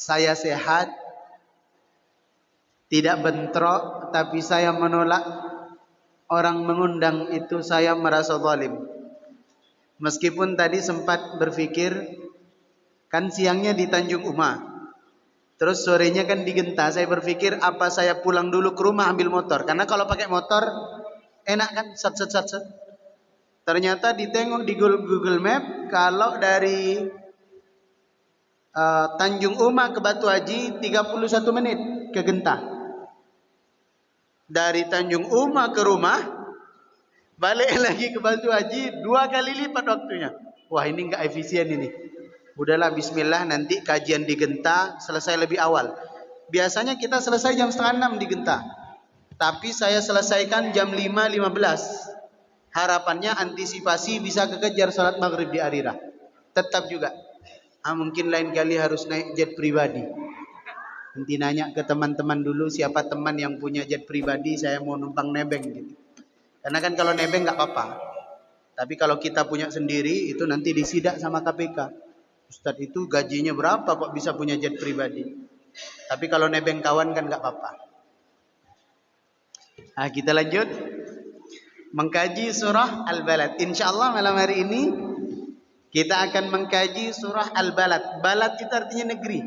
saya sehat, tidak bentrok, tapi saya menolak orang mengundang itu, saya merasa zalim. Meskipun tadi sempat berpikir, kan siangnya di Tanjung Uma, terus sorenya kan di Genta. Saya berpikir apa saya pulang dulu ke rumah ambil motor, karena kalau pakai motor enak kan, sat sat sat sat. Ternyata ditengok di Google Map, kalau dari Tanjung Uma ke Batu Haji 31 menit ke Genta. Dari Tanjung Uma ke rumah, balik lagi ke Batu Haji 2 kali lipat waktunya. Wah, ini enggak efisien ini. Udahlah, bismillah, nanti kajian di Genta selesai lebih awal. Biasanya kita selesai jam setengah 6 di Genta, tapi saya selesaikan jam 5.15. Harapannya antisipasi bisa kekejar salat maghrib di Arirah. Tetap juga, mungkin lain kali harus naik jet pribadi. Nanti nanya ke teman-teman dulu, siapa teman yang punya jet pribadi, saya mau numpang nebeng gitu. Karena kan kalau nebeng nggak apa-apa, tapi kalau kita punya sendiri itu nanti disidak sama KPK. Ustadz itu gajinya berapa kok bisa punya jet pribadi? Tapi kalau nebeng kawan kan nggak apa-apa. Nah, kita lanjut mengkaji surah Al-Balad. Insyaallah malam hari ini kita akan mengkaji surah Al-Balad. Balad itu artinya negeri.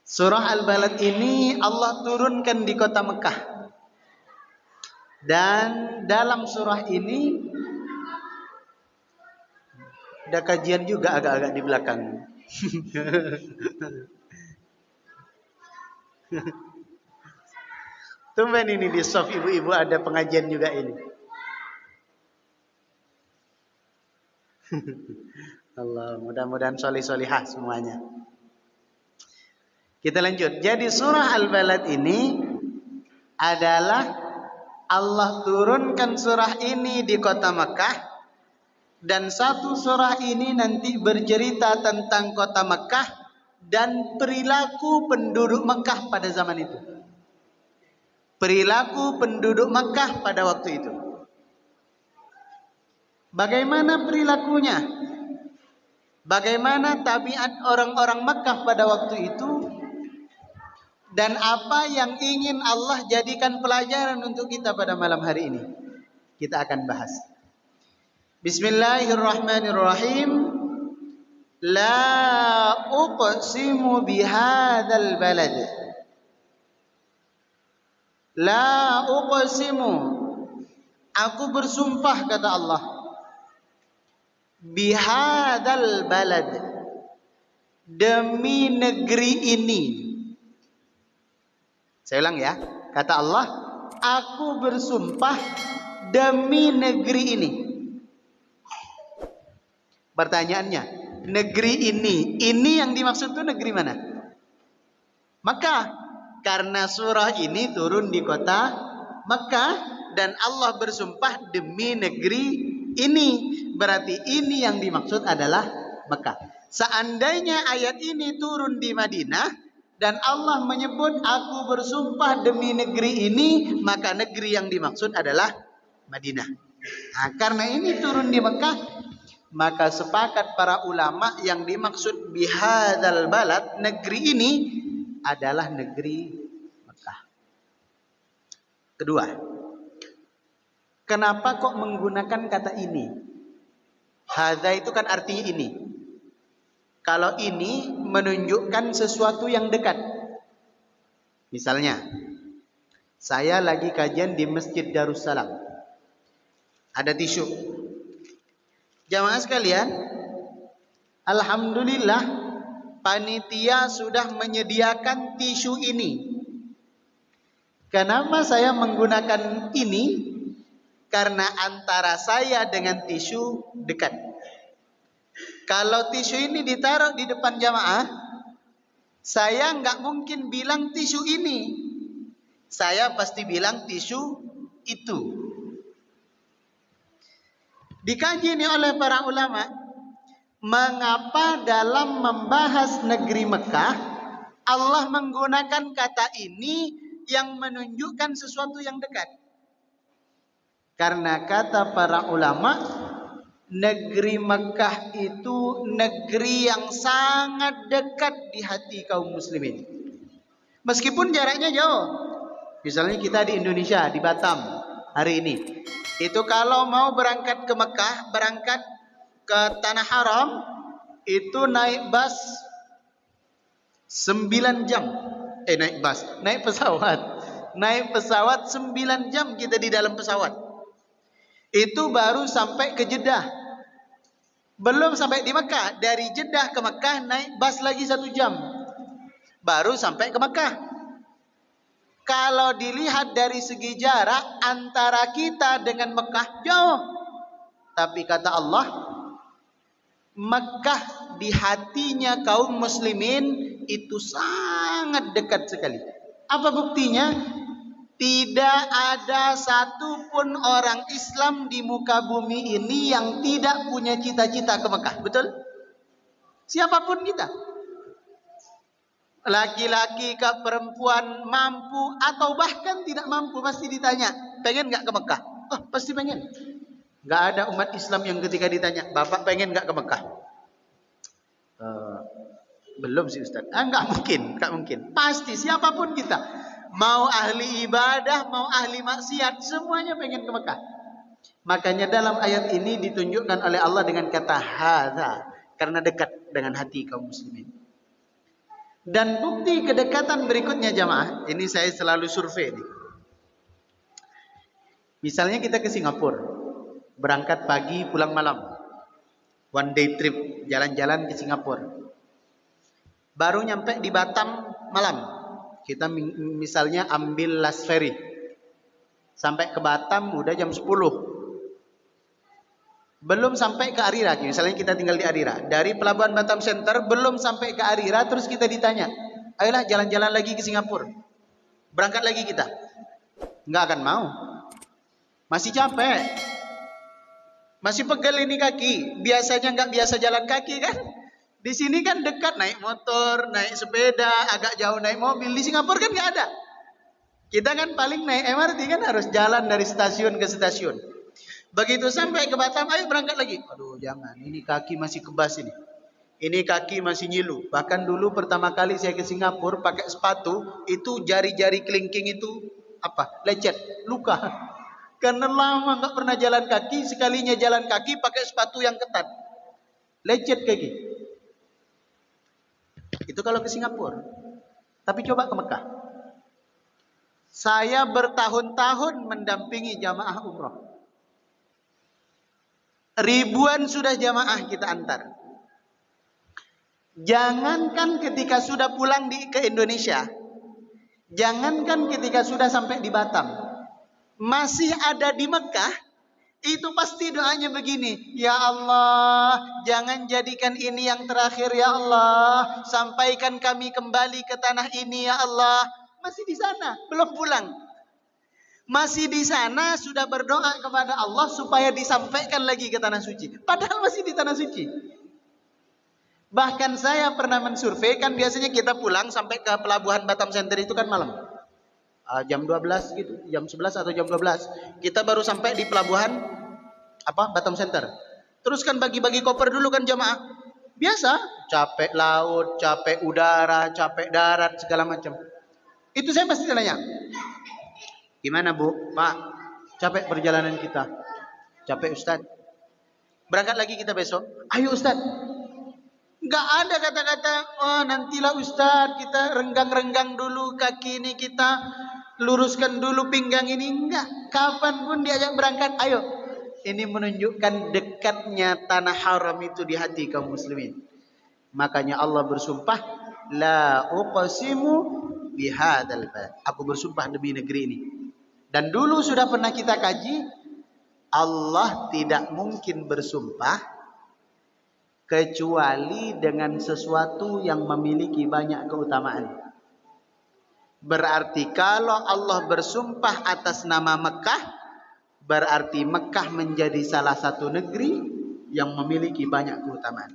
Surah Al-Balad ini Allah turunkan di kota Mekah. Dan dalam surah ini ada kajian juga agak-agak di belakang. Tumben ini di soft ibu-ibu ada pengajian juga ini. Allah, mudah-mudahan solih-solihah semuanya. Kita lanjut. Jadi surah Al-Balad ini adalah Allah turunkan surah ini di kota Mekah. Dan satu surah ini nanti bercerita tentang kota Mekah dan perilaku penduduk Mekah pada zaman itu. Perilaku penduduk Mekah pada waktu itu. Bagaimana perilakunya? Bagaimana tabiat orang-orang Mekah pada waktu itu? Dan apa yang ingin Allah jadikan pelajaran untuk kita pada malam hari ini? Kita akan bahas. Bismillahirrahmanirrahim. La uqsimu bihadzal balad. La uqsimu, aku bersumpah kata Allah, bihadzal balad, demi negeri ini. Saya ulang ya, kata Allah, aku bersumpah demi negeri ini. Pertanyaannya, negeri ini yang dimaksud itu negeri mana? Mekah, karena surah ini turun di kota Mekah dan Allah bersumpah demi negeri ini. Berarti ini yang dimaksud adalah Mekah. Seandainya ayat ini turun di Madinah dan Allah menyebut aku bersumpah demi negeri ini, maka negeri yang dimaksud adalah Madinah. Nah, karena ini turun di Mekah, maka sepakat para ulama yang dimaksud bihadzal balad, negeri ini adalah negeri Mekah. Kedua, kenapa kok menggunakan kata ini? Hadza itu kan artinya ini. Kalau ini menunjukkan sesuatu yang dekat. Misalnya, saya lagi kajian di Masjid Darussalam. Ada tisu. Jamaah sekalian, alhamdulillah panitia sudah menyediakan tisu ini. Kenapa saya menggunakan ini? Karena antara saya dengan tisu dekat. Kalau tisu ini ditaruh di depan jamaah, saya nggak mungkin bilang tisu ini. Saya pasti bilang tisu itu. Dikaji ini oleh para ulama, mengapa dalam membahas negeri Mekah Allah menggunakan kata ini yang menunjukkan sesuatu yang dekat. Karena kata para ulama, negeri Mekah itu negeri yang sangat dekat di hati kaum muslimin. Meskipun jaraknya jauh. Misalnya kita di Indonesia, di Batam hari ini. Itu kalau mau berangkat ke Mekah, berangkat ke Tanah Haram, itu naik bus 9 jam. Naik pesawat. Naik pesawat 9 jam kita di dalam pesawat. Itu baru sampai ke Jeddah. Belum sampai di Mekah. Dari Jeddah ke Mekah naik bus lagi 1 jam. Baru sampai ke Mekah. Kalau dilihat dari segi jarak antara kita dengan Mekah jauh. Tapi kata Allah, Mekah di hatinya kaum muslimin itu sangat dekat sekali. Apa buktinya? Tidak ada satupun orang Islam di muka bumi ini yang tidak punya cita-cita ke Mekah. Betul? Siapapun kita. Laki-laki ke perempuan, mampu atau bahkan tidak mampu, pasti ditanya, pengen gak ke Mekah? Oh, pasti pengen. Gak ada umat Islam yang ketika ditanya, Bapak pengen gak ke Mekah? Belum sih Ustaz. Gak mungkin. Pasti siapapun kita, mau ahli ibadah, mau ahli maksiat, semuanya pengen ke Mekah. Makanya dalam ayat ini ditunjukkan oleh Allah dengan kata hadza, karena dekat dengan hati kaum muslimin. Dan bukti kedekatan berikutnya jamaah, ini saya selalu survei nih. Misalnya kita ke Singapura, berangkat pagi pulang malam, one day trip, jalan-jalan ke Singapura. Baru nyampe di Batam malam, kita misalnya ambil last ferry, sampai ke Batam udah jam 10. Belum sampai ke Arira, misalnya kita tinggal di Arira. Dari pelabuhan Batam Center belum sampai ke Arira, terus kita ditanya, ayolah jalan-jalan lagi ke Singapura. Berangkat lagi kita. Nggak akan mau. Masih capek. Masih pegel ini kaki. Biasanya nggak biasa jalan kaki kan. Di sini kan dekat, naik motor, naik sepeda, agak jauh naik mobil. Di Singapura kan nggak ada. Kita kan paling naik MRT kan harus jalan dari stasiun ke stasiun. Begitu sampai ke Batam, ayo berangkat lagi. Aduh jangan, ini kaki masih kebas ini. Ini kaki masih nyilu. Bahkan dulu pertama kali saya ke Singapura pakai sepatu, itu jari-jari kelingking itu lecet, luka. Karena lama nggak pernah jalan kaki, sekalinya jalan kaki pakai sepatu yang ketat. Lecet kaki. Itu kalau ke Singapura. Tapi coba ke Mekah. Saya bertahun-tahun mendampingi jamaah umrah. Ribuan sudah jamaah kita antar. Jangankan ketika sudah pulang ke Indonesia, jangankan ketika sudah sampai di Batam, masih ada di Mekah, itu pasti doanya begini, ya Allah, jangan jadikan ini yang terakhir ya Allah, sampaikan kami kembali ke tanah ini ya Allah. Masih di sana, belum pulang. Masih di sana sudah berdoa kepada Allah supaya disampaikan lagi ke tanah suci. Padahal masih di tanah suci. Bahkan saya pernah mensurvei, kan biasanya kita pulang sampai ke pelabuhan Batam Center itu kan malam. Jam 12 gitu, jam 11 atau jam 12. Kita baru sampai di pelabuhan Batam Center. Terus kan bagi-bagi koper dulu kan jamaah. Biasa, capek laut, capek udara, capek darat, segala macam. Itu saya pasti tanya. Gimana Bu, Pak, capek perjalanan kita? Capek Ustaz. Berangkat lagi kita besok. Ayo Ustaz. Gak ada kata-kata, oh nantilah Ustaz, kita renggang-renggang dulu kaki ini, kita luruskan dulu pinggang ini. Enggak, kapanpun diajak berangkat, ayo. Ini menunjukkan dekatnya tanah haram itu di hati kaum muslimin. Makanya Allah bersumpah, la uqsimu bihadzal balad. Aku bersumpah demi negeri ini. Dan dulu sudah pernah kita kaji, Allah tidak mungkin bersumpah kecuali dengan sesuatu yang memiliki banyak keutamaan. Berarti kalau Allah bersumpah atas nama Mekah, berarti Mekah menjadi salah satu negeri yang memiliki banyak keutamaan.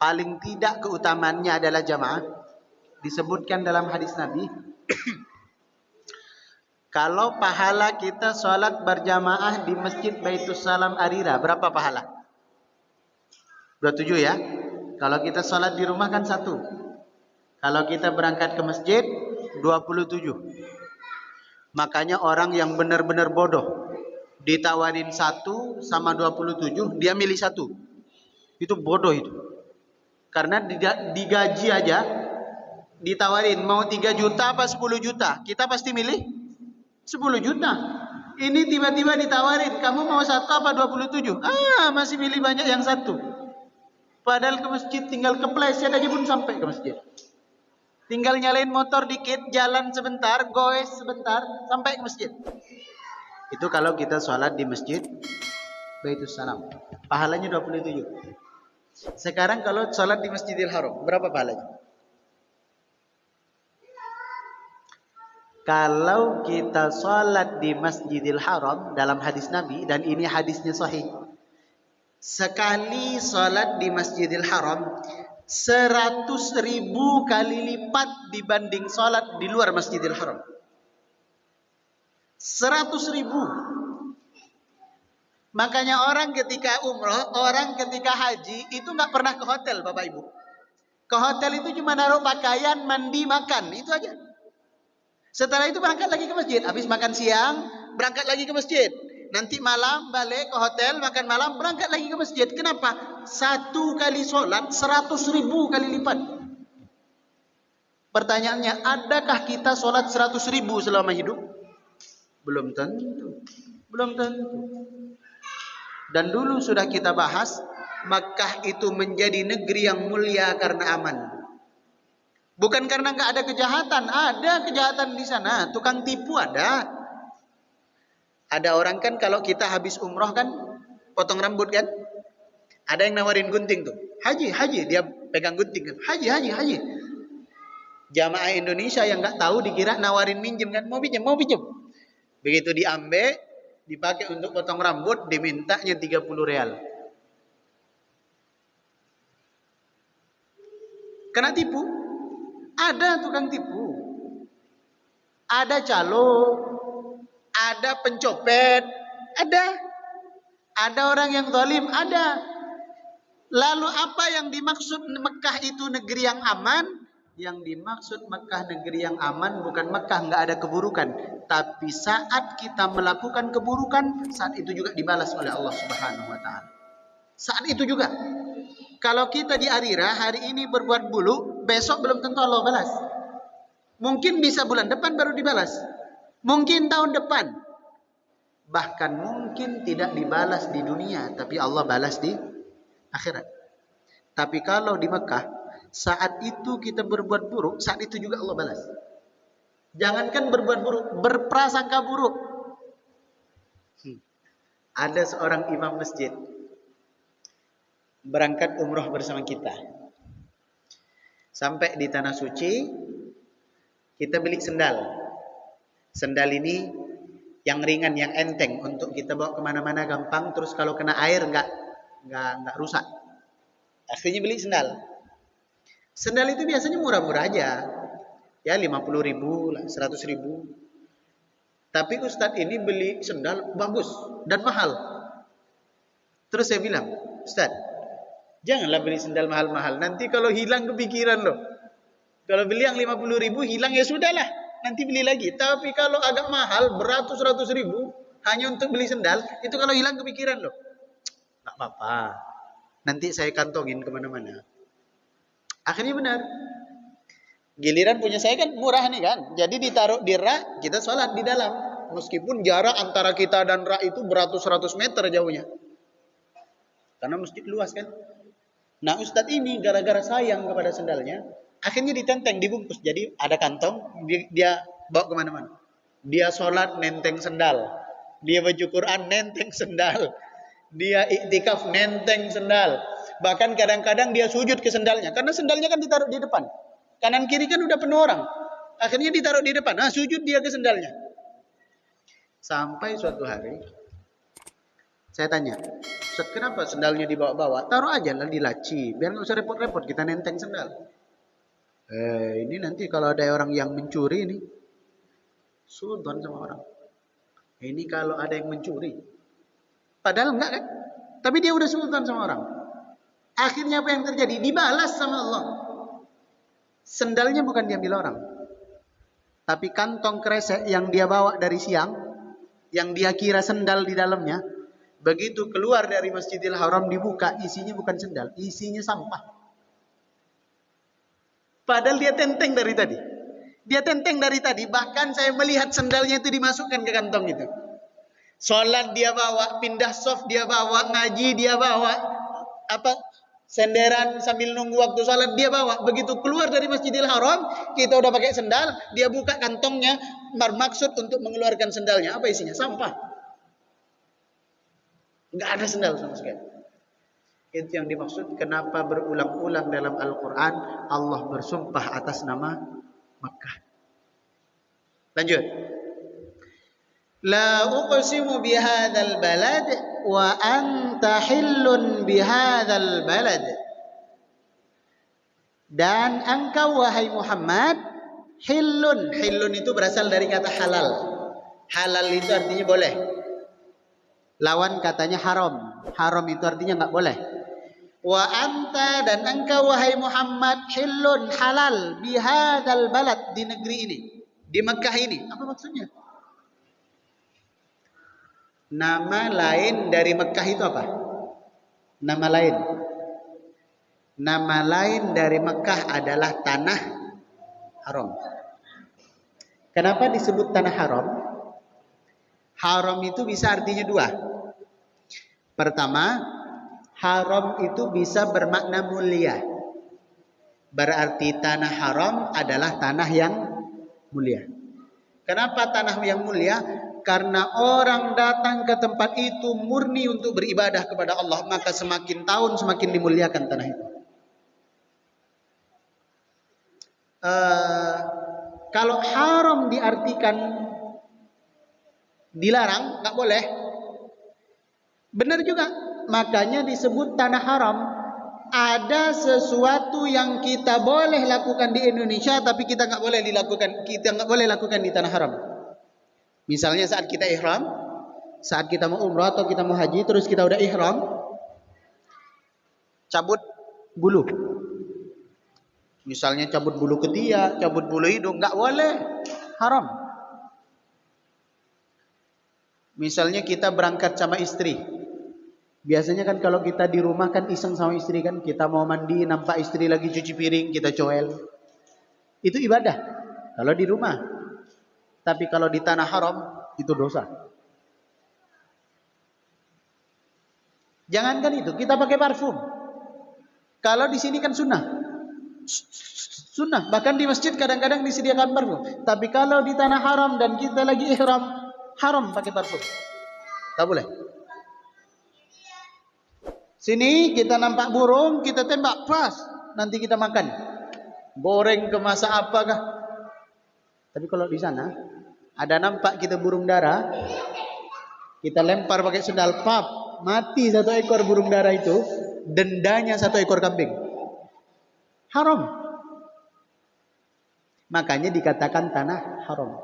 Paling tidak keutamaannya adalah jamaah, disebutkan dalam hadis Nabi, kalau pahala kita sholat berjamaah di Masjid Baitus Salam Arira, berapa pahala? 27 ya. Kalau kita sholat di rumah kan 1. Kalau kita berangkat ke masjid 27. Makanya orang yang benar-benar bodoh ditawarin 1 sama 27, dia milih 1. Itu bodoh itu. Karena digaji aja ditawarin mau 3 juta apa 10 juta, kita pasti milih 10 juta. Ini tiba-tiba ditawarin, kamu mau 1 apa 27? Masih milih banyak yang 1. Padahal ke masjid tinggal kepleset aja pun sampai ke masjid. Tinggal nyalain motor dikit, jalan sebentar, goes sebentar, sampai ke masjid. Itu kalau kita sholat di masjid Baitus Salam. Pahalanya 27. Sekarang kalau sholat di Masjidil Haram, berapa pahalanya? Kalau kita sholat di Masjidil Haram, dalam hadis Nabi, dan ini hadisnya sahih, sekali sholat di Masjidil Haram 100.000 kali lipat dibanding sholat di luar Masjidil Haram. 100.000. Makanya orang ketika umroh, orang ketika haji itu nggak pernah ke hotel, Bapak Ibu. Ke hotel itu cuma naruh pakaian, mandi, makan, itu aja. Setelah itu berangkat lagi ke masjid. Habis makan siang, berangkat lagi ke masjid. Nanti malam balik ke hotel, makan malam, berangkat lagi ke masjid. Kenapa? 1 kali sholat 100.000 kali lipat. Pertanyaannya, adakah kita sholat 100.000 selama hidup? Belum tentu. Belum tentu. Dan dulu sudah kita bahas, Makkah itu menjadi negeri yang mulia karena aman. Bukan karena nggak ada kejahatan, ada kejahatan di sana, tukang tipu ada. Ada orang kan kalau kita habis umroh kan, potong rambut kan, ada yang nawarin gunting tuh, haji, dia pegang gunting kan, haji. Jamaah Indonesia yang nggak tahu dikira nawarin minjem kan, mau pinjam. Begitu diambil, dipakai untuk potong rambut, dimintanya 30 real. Kena tipu. Ada tukang tipu. Ada calo. Ada pencopet. Ada orang yang zalim. Ada. Lalu apa yang dimaksud Mekah itu negeri yang aman? Yang dimaksud Mekah negeri yang aman bukan Mekah nggak ada keburukan, tapi saat kita melakukan keburukan, saat itu juga dibalas oleh Allah Subhanahu wa taala. Saat itu juga. Kalau kita di Arira hari ini berbuat buruk, besok belum tentu Allah balas. Mungkin bisa bulan depan baru dibalas. Mungkin tahun depan. Bahkan mungkin tidak dibalas di dunia, tapi Allah balas di akhirat. Tapi kalau di Mekah, saat itu kita berbuat buruk, saat itu juga Allah balas. Jangankan berbuat buruk, berprasangka buruk. Ada seorang imam masjid berangkat umroh bersama kita. Sampai di Tanah Suci, kita beli sendal. Sendal ini yang ringan, yang enteng, untuk kita bawa kemana-mana gampang. Terus kalau kena air nggak rusak. Akhirnya beli sendal. Sendal itu biasanya murah-murah aja, ya 50.000, 100.000. Tapi Ustadz ini beli sendal bagus dan mahal. Terus saya bilang, Ustadz, janganlah beli sendal mahal-mahal. Nanti kalau hilang kepikiran loh. Kalau beli yang 50.000 hilang ya sudahlah, nanti beli lagi. Tapi kalau agak mahal, beratus-ratus ribu hanya untuk beli sendal, itu kalau hilang kepikiran loh. Nggak apa-apa. Nanti saya kantongin kemana-mana. Akhirnya benar. Giliran punya saya kan murah nih kan. Jadi ditaruh di rak, kita sholat di dalam. Meskipun jarak antara kita dan rak itu beratus-ratus meter jauhnya. Karena masjid luas kan. Nah Ustadz ini gara-gara sayang kepada sendalnya, akhirnya ditenteng, dibungkus. Jadi ada kantong, dia bawa kemana-mana. Dia sholat nenteng sendal. Dia baca Quran nenteng sendal. Dia iktikaf nenteng sendal. Bahkan kadang-kadang dia sujud ke sendalnya. Karena sendalnya kan ditaruh di depan. Kanan kiri kan udah penuh orang. Akhirnya ditaruh di depan. Nah sujud dia ke sendalnya. Sampai suatu hari, saya tanya, Ustaz, kenapa sendalnya dibawa-bawa? Taruh aja lah di laci. Biar nggak usah repot-repot kita nenteng sendal. Ini nanti kalau ada orang yang mencuri ini, sultan sama orang. Ini kalau ada yang mencuri. Padahal enggak kan? Tapi dia udah sultan sama orang. Akhirnya apa yang terjadi? Dibalas sama Allah. Sendalnya bukan diambil orang, tapi kantong kresek yang dia bawa dari siang, yang dia kira sendal di dalamnya, begitu keluar dari Masjidil Haram dibuka, isinya bukan sendal, isinya sampah. Padahal dia tenteng dari tadi. Dia tenteng dari tadi, bahkan saya melihat sendalnya itu dimasukkan ke kantong itu. Sholat dia bawa, pindah soft dia bawa, ngaji dia bawa, senderan sambil nunggu waktu sholat dia bawa. Begitu keluar dari Masjidil Haram, kita udah pakai sendal, dia buka kantongnya, bermaksud untuk mengeluarkan sendalnya. Apa isinya? Sampah. Nggak ada sendal sama sekali. Itu yang dimaksud kenapa berulang-ulang dalam Al-Quran Allah bersumpah atas nama Makkah. Lanjut. La uqsimu bihadzal balad wa anta hillun bihadzal balad. Dan engkau wahai Muhammad hillun. Hillun itu berasal dari kata halal. Halal itu artinya boleh. Lawan katanya haram. Haram itu artinya enggak boleh. Wa anta, dan engkau wahai Muhammad hillun, halal bihadzal balad, di negeri ini, di Mekah ini. Apa maksudnya? Nama lain dari Mekah itu apa? Nama lain. Nama lain dari Mekah adalah tanah haram. Kenapa disebut tanah haram? Haram itu bisa artinya dua. Pertama, haram itu bisa bermakna mulia. Berarti tanah haram adalah tanah yang mulia. Kenapa tanah yang mulia? Karena orang datang ke tempat itu murni untuk beribadah kepada Allah, maka semakin tahun semakin dimuliakan tanah itu. Kalau haram diartikan dilarang, nggak boleh. Benar juga. Makanya disebut tanah haram. Ada sesuatu yang kita boleh lakukan di Indonesia, tapi kita nggak boleh dilakukan. Kita nggak boleh lakukan di tanah haram. Misalnya saat kita ihram, saat kita mau umrah atau kita mau haji, terus kita udah ihram, cabut bulu. Misalnya cabut bulu ketiak, cabut bulu hidung, nggak boleh, haram. Misalnya kita berangkat sama istri. Biasanya kan kalau kita di rumah kan iseng sama istri kan, kita mau mandi nampak istri lagi cuci piring, kita coel. Itu ibadah kalau di rumah. Tapi kalau di tanah haram itu dosa. Jangankan itu, kita pakai parfum. Kalau di sini kan sunnah. Sunnah, bahkan di masjid kadang-kadang disediakan parfum. Tapi kalau di tanah haram dan kita lagi ihram, haram pakai parfum. Tak boleh. Sini kita nampak burung, kita tembak, pas. Nanti kita makan. Goreng kemasak apakah? Tapi kalau di sana ada nampak kita burung dara, kita lempar pakai sendal, pap, mati satu ekor burung dara itu, dendanya satu ekor kambing. Haram. Makanya dikatakan tanah haram.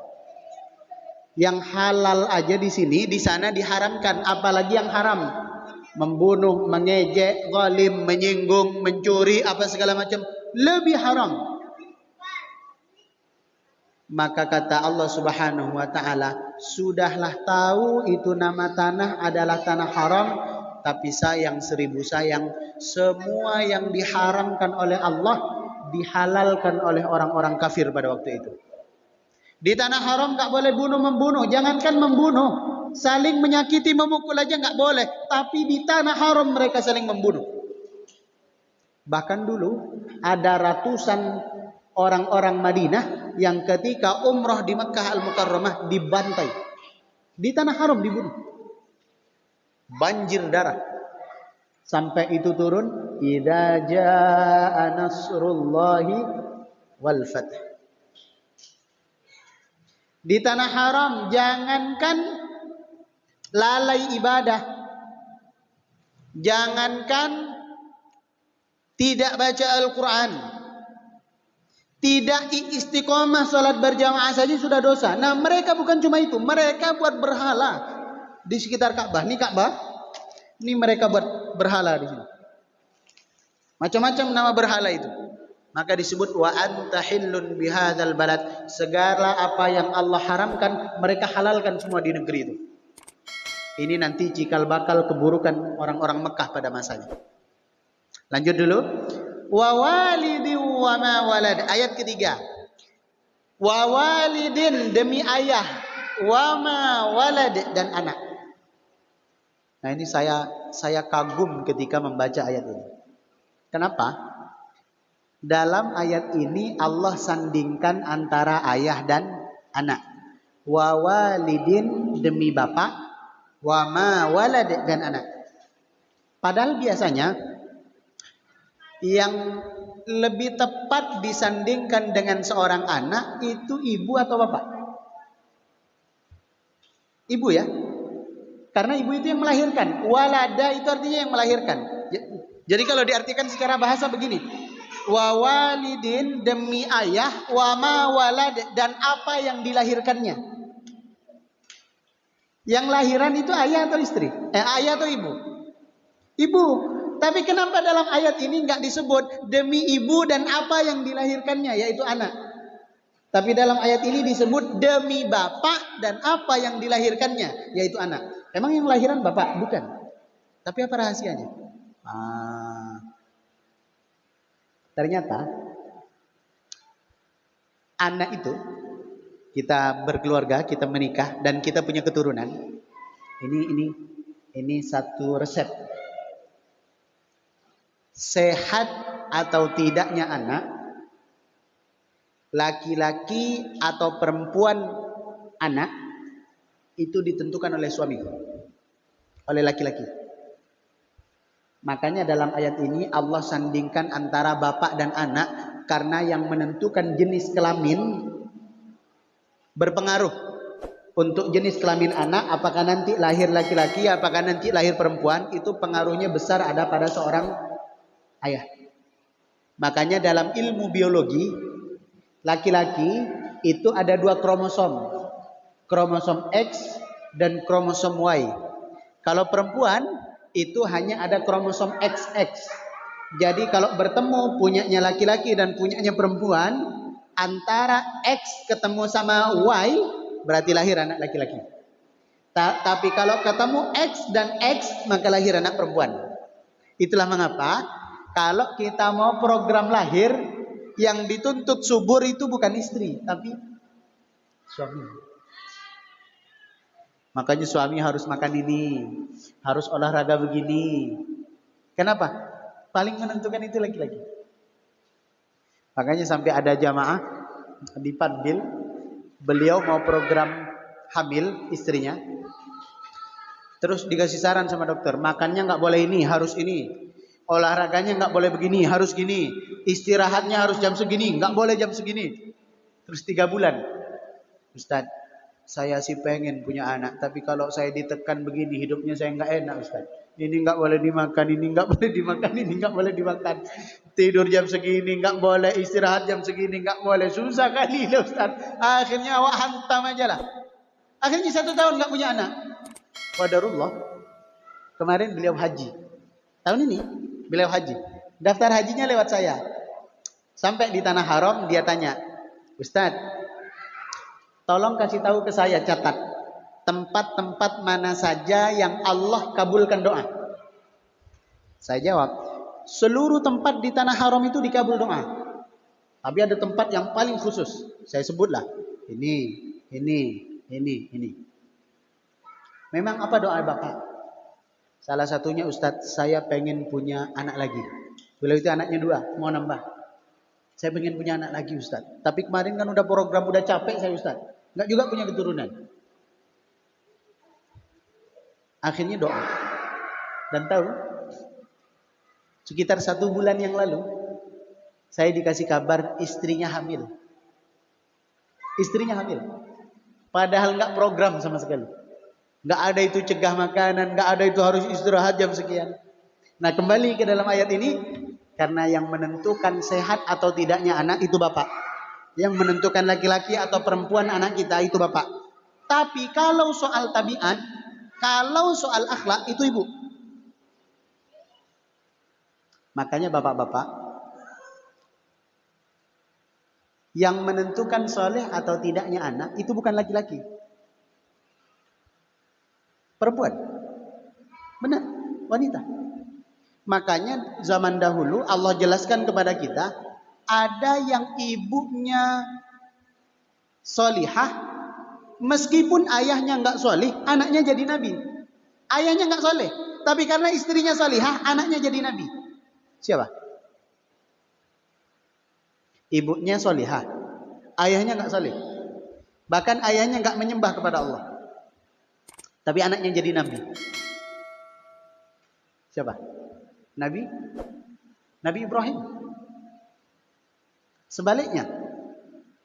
Yang halal aja di sini, di sana diharamkan, apalagi yang haram. Membunuh, mengejek, zalim, menyinggung, mencuri, apa segala macam, lebih haram. Maka kata Allah Subhanahu wa taala, sudahlah tahu itu nama tanah adalah tanah haram, tapi sayang 1000 sayang, semua yang diharamkan oleh Allah dihalalkan oleh orang-orang kafir pada waktu itu. Di tanah haram enggak boleh bunuh-membunuh, jangankan membunuh, saling menyakiti, memukul aja enggak boleh, tapi di tanah haram mereka saling membunuh. Bahkan dulu ada ratusan orang-orang Madinah yang ketika umrah di Makkah Al-Mukarramah dibantai. Di tanah haram dibunuh. Banjir darah. Sampai itu turun, idza jaa nasrullahi wal fath. Di tanah haram jangankan lalai ibadah, jangankan tidak baca Al-Quran, tidak istiqomah salat berjamaah saja sudah dosa. Nah mereka bukan cuma itu, mereka buat berhala di sekitar Ka'bah. Ini Ka'bah, ini mereka buat berhala di sini. Macam-macam nama berhala itu. Maka disebut wa anta hillun bihadzal balad. Segala apa yang Allah haramkan, mereka halalkan semua di negeri itu. Ini nanti cikal bakal keburukan orang-orang Mekah pada masanya. Lanjut dulu. Wa walidin wa ma walad. Ayat ketiga. Wa walidin, demi ayah, wa ma walad, dan anak. Nah, ini saya kagum ketika membaca ayat ini. Kenapa? Dalam ayat ini Allah sandingkan antara ayah dan anak. Wa walidin, demi bapak, wa ma walad, dan anak. Padahal biasanya yang lebih tepat disandingkan dengan seorang anak itu ibu atau bapak? Ibu ya. Karena ibu itu yang melahirkan. Walada itu artinya yang melahirkan. Jadi kalau diartikan secara bahasa begini. Wa walidin, demi ayah, wa ma walad, dan apa yang dilahirkannya. Yang lahiran itu ayah atau istri? Ayah atau ibu? Ibu. Tapi kenapa dalam ayat ini nggak disebut demi ibu dan apa yang dilahirkannya, yaitu anak. Tapi dalam ayat ini disebut demi bapak dan apa yang dilahirkannya, yaitu anak. Emang yang lahiran bapak? Bukan. Tapi apa rahasianya? Ternyata anak itu, kita berkeluarga, kita menikah dan kita punya keturunan. Ini satu resep. Sehat atau tidaknya anak, laki-laki atau perempuan anak, itu ditentukan oleh suami, oleh laki-laki. Makanya dalam ayat ini Allah sandingkan antara bapak dan anak, karena yang menentukan jenis kelamin berpengaruh untuk jenis kelamin anak. Apakah nanti lahir laki-laki, apakah nanti lahir perempuan, itu pengaruhnya besar ada pada seorang ayah. Makanya dalam ilmu biologi, laki-laki itu ada 2 kromosom. Kromosom X dan kromosom Y. Kalau perempuan itu hanya ada kromosom XX. Jadi kalau bertemu punyanya laki-laki dan punyanya perempuan, antara X ketemu sama Y berarti lahir anak laki-laki. Tapi kalau ketemu X dan X maka lahir anak perempuan. Itulah mengapa kalau kita mau program lahir, yang dituntut subur itu bukan istri tapi suami. Makanya suami harus makan ini, harus olahraga begini. Kenapa? Paling menentukan itu laki-laki. Makanya sampai ada jamaah di Padbil, beliau mau program hamil istrinya, terus dikasih saran sama dokter, makannya nggak boleh ini, harus ini, olahraganya nggak boleh begini, harus gini, istirahatnya harus jam segini, nggak boleh jam segini. Terus 3 bulan, Ustadz, saya sih pengen punya anak, tapi kalau saya ditekan begini hidupnya saya nggak enak, Ustaz. Ini nggak boleh dimakan, ini nggak boleh dimakan, ini nggak boleh dimakan. Tidur jam segini nggak boleh, istirahat jam segini nggak boleh. Susah kali lah, Ustaz. Akhirnya awak hantam aja lah. Akhirnya 1 tahun nggak punya anak. Qadarullah. Kemarin beliau haji. Tahun ini beliau haji. Daftar hajinya lewat saya. Sampai di Tanah Haram dia tanya, Ustaz, tolong kasih tahu ke saya, catat tempat-tempat mana saja yang Allah kabulkan doa. Saya jawab, seluruh tempat di Tanah Haram itu dikabul doa. Tapi ada tempat yang paling khusus. Saya sebutlah. Ini. Memang apa doa Bapak? Salah satunya, Ustadz, saya pengen punya anak lagi. Beliau itu anaknya 2, mau nambah. Saya pengen punya anak lagi, Ustadz. Tapi kemarin kan udah program, udah capek saya, Ustadz. Nggak juga punya keturunan. Akhirnya doa. Dan tahu, sekitar 1 bulan yang lalu, saya dikasih kabar istrinya hamil. Istrinya hamil. Padahal nggak program sama sekali. Nggak ada itu cegah makanan, nggak ada itu harus istirahat jam sekian. Nah, kembali ke dalam ayat ini, karena yang menentukan sehat atau tidaknya anak itu bapak. Yang menentukan laki-laki atau perempuan anak kita itu bapak. Tapi kalau soal tabiat, kalau soal akhlak itu ibu. Makanya bapak-bapak, yang menentukan soleh atau tidaknya anak itu bukan laki-laki, perempuan. Benar, wanita. Makanya zaman dahulu Allah jelaskan kepada kita, ada yang ibunya solihah, meskipun ayahnya nggak solih, anaknya jadi nabi. Ayahnya nggak soleh, tapi karena istrinya solihah, anaknya jadi nabi. Siapa? Ibunya solihah, ayahnya nggak soleh, bahkan ayahnya nggak menyembah kepada Allah, tapi anaknya jadi nabi. Siapa? Nabi Ibrahim. Sebaliknya,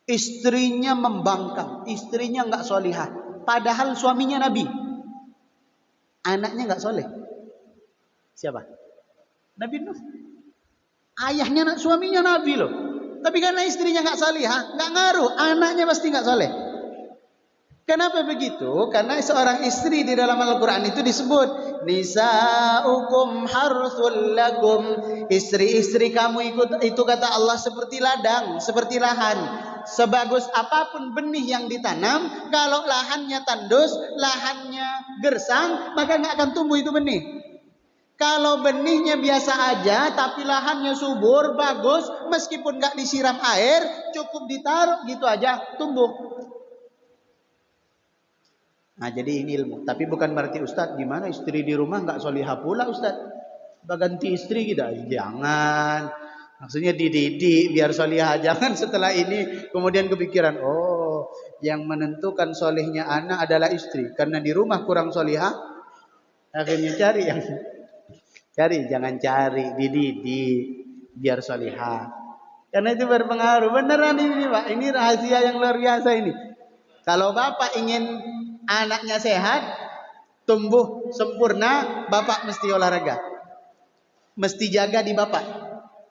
istrinya membangkang, istrinya nggak solihah, padahal suaminya nabi, anaknya nggak soleh. Siapa? Nabi Nuh. Ayahnya, suaminya nabi loh, tapi karena istrinya nggak solihah, nggak ngaruh, anaknya pasti nggak soleh. Kenapa begitu? Karena seorang istri di dalam Al-Quran itu disebut nisa'ukum harthul lakum. Istri-istri kamu itu kata Allah seperti ladang, seperti lahan. Sebagus apapun benih yang ditanam, kalau lahannya tandus, lahannya gersang, maka nggak akan tumbuh itu benih. Kalau benihnya biasa aja, tapi lahannya subur, bagus, meskipun nggak disiram air, cukup ditaruh gitu aja, tumbuh. Nah, jadi ini ilmu. Tapi bukan berarti Ustadz, gimana istri di rumah nggak solihah pula Ustadz? Ganti istri kita? Jangan. Maksudnya dididik biar solihah. Jangan setelah ini kemudian kepikiran, oh yang menentukan solihnya anak adalah istri. Karena di rumah kurang solihah, akhirnya jangan cari, dididik biar solihah. Karena itu berpengaruh. Beneran ini Pak, ini rahasia yang luar biasa ini. Kalau bapak ingin anaknya sehat, tumbuh sempurna, bapak mesti olahraga, mesti jaga di bapak.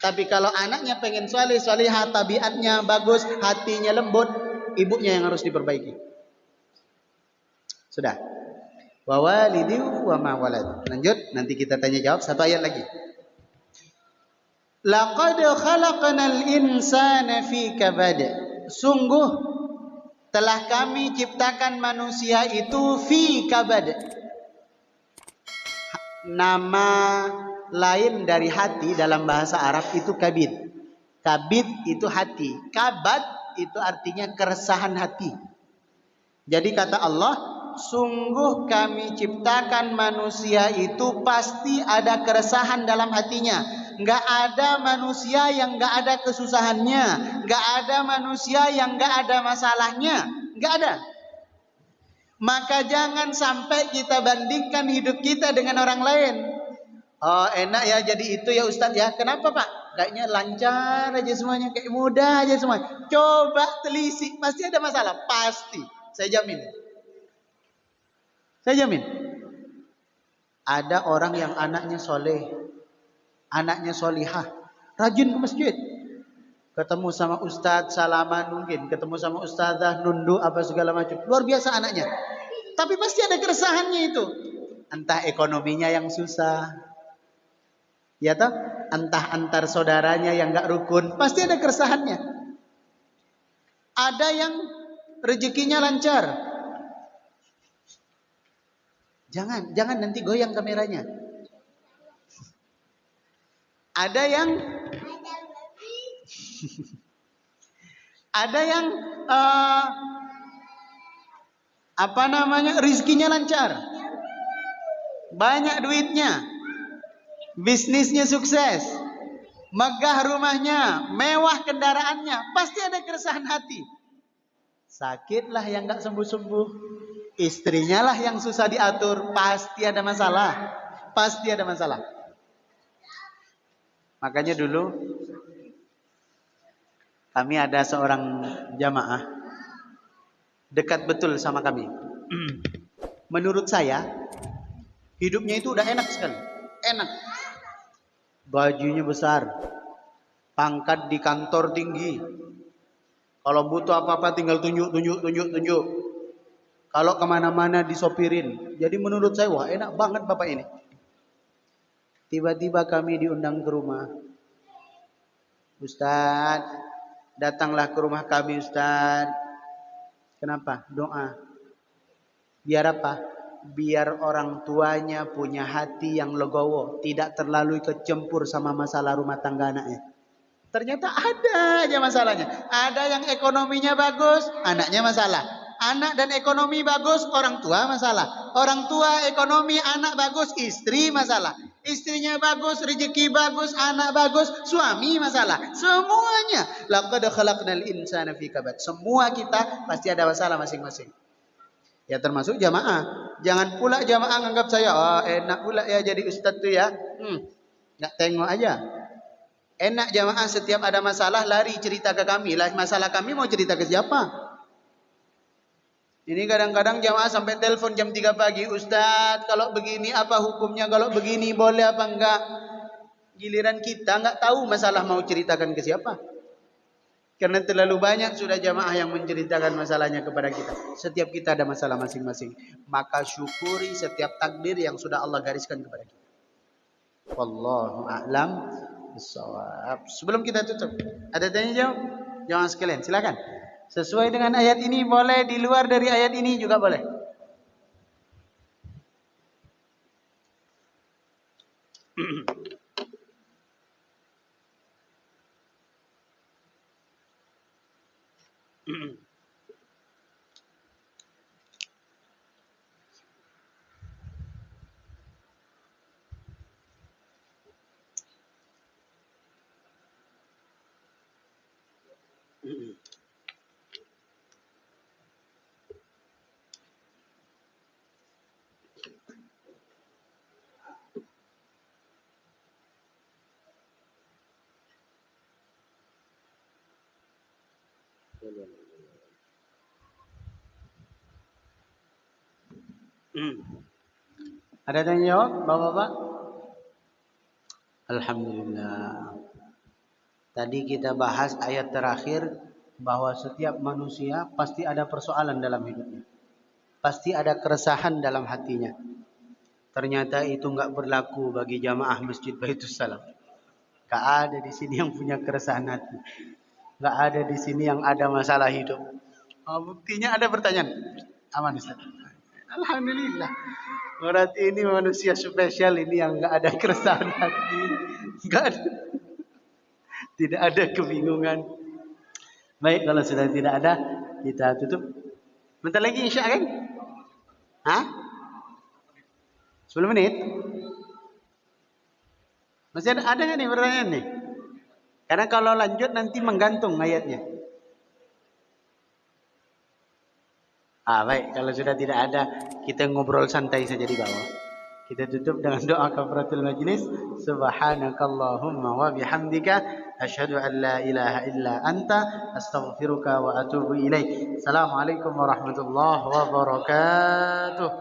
Tapi kalau anaknya pengen solihah, tabiatnya bagus, hatinya lembut, ibunya yang harus diperbaiki. Sudah. Wa walidi wa ma walad. Lanjut, nanti kita tanya jawab satu ayat lagi. Laqad khalaqnal insana fi kabad. Sungguh telah kami ciptakan manusia itu fi kabad. Nama lain dari hati dalam bahasa Arab itu kabid. Kabid itu hati. Kabad itu artinya keresahan hati. Jadi kata Allah, sungguh kami ciptakan manusia itu pasti ada keresahan dalam hatinya. Nggak ada manusia yang nggak ada kesusahannya, nggak ada manusia yang nggak ada masalahnya, nggak ada. Maka jangan sampai kita bandingkan hidup kita dengan orang lain. Oh enak ya jadi itu ya Ustadz ya. Kenapa Pak? Kayaknya lancar aja semuanya, kayak mudah aja semuanya. Coba telisik, pasti ada masalah, pasti. Saya jamin. Saya jamin. Ada orang yang anaknya soleh, anaknya solihah, rajin ke masjid, ketemu sama ustadz salaman, mungkin ketemu sama ustadzah nunduk apa segala macam, luar biasa anaknya. Tapi pasti ada keresahannya itu, entah ekonominya yang susah, ya toh, entah antar saudaranya yang nggak rukun, pasti ada keresahannya. Ada yang rezekinya lancar, jangan nanti goyang kameranya. Ada yang rizkinya lancar, banyak duitnya, bisnisnya sukses, megah rumahnya, mewah kendaraannya, pasti ada keresahan hati. Sakitlah yang nggak sembuh-sembuh, istrinya lah yang susah diatur, pasti ada masalah, pasti ada masalah. Makanya dulu kami ada seorang jamaah dekat betul sama kami. Menurut saya hidupnya itu udah enak sekali, enak. Gajinya besar, pangkat di kantor tinggi. Kalau butuh apa-apa tinggal tunjuk. Kalau kemana-mana disopirin. Jadi menurut saya wah enak banget bapak ini. Tiba-tiba kami diundang ke rumah. Ustaz, datanglah ke rumah kami Ustaz. Kenapa? Doa. Biar apa? Biar orang tuanya punya hati yang legowo, tidak terlalu kecempur sama masalah rumah tangga anaknya. Ternyata ada aja masalahnya. Ada yang ekonominya bagus, anaknya masalah. Anak dan ekonomi bagus, orang tua masalah. Orang tua ekonomi, anak bagus, istri masalah. Istrinya bagus, rezeki bagus, anak bagus, suami masalah. Semuanya. Laqad khalaqnal insana fi kabad. Semua kita pasti ada masalah masing-masing. Ya termasuk jamaah. Jangan pula jamaah anggap saya, oh enak pula ya jadi ustaz tuh ya. Nggak tengok aja. Enak jamaah setiap ada masalah lari cerita ke kami. Lah masalah kami mau cerita ke siapa? Ini kadang-kadang jamaah sampai telepon jam 3 pagi. Ustaz kalau begini apa hukumnya? Kalau begini boleh apa enggak? Giliran kita nggak tahu masalah mau ceritakan ke siapa. Karena terlalu banyak sudah jamaah yang menceritakan masalahnya kepada kita. Setiap kita ada masalah masing-masing. Maka syukuri setiap takdir yang sudah Allah gariskan kepada kita. Wallahu a'lam bissawab. Sebelum kita tutup, ada tanya jawab? Jamaah sekalian, silakan. Sesuai dengan ayat ini boleh, di luar dari ayat ini juga boleh. Ada tanya jawab, Bapak-bapak? Alhamdulillah. Tadi kita bahas ayat terakhir bahwa setiap manusia pasti ada persoalan dalam hidupnya. Pasti ada keresahan dalam hatinya. Ternyata itu enggak berlaku bagi jamaah Masjid Baitus Salam. Enggak ada di sini yang punya keresahan hati. Enggak ada di sini yang ada masalah hidup. Oh, buktinya ada pertanyaan. Aman Ustaz. Alhamdulillah. Berarti ini manusia spesial ini yang enggak ada keresahan hati. Enggak ada. Tidak ada kebingungan. Baik, kalau sudah tidak ada, kita tutup. Bentar lagi Isya kan? Hah? 10 menit? Masih ada nggak nih pertanyaan nih? Karena kalau lanjut nanti menggantung ayatnya. Baik, kalau sudah tidak ada, kita ngobrol santai saja di bawah. Kita tutup dengan doa kafaratul majlis. Subhanakallahumma wa bihamdika asyhadu an la ilaha illa anta astaghfiruka wa atubu ilaik. Assalamualaikum warahmatullahi wabarakatuh.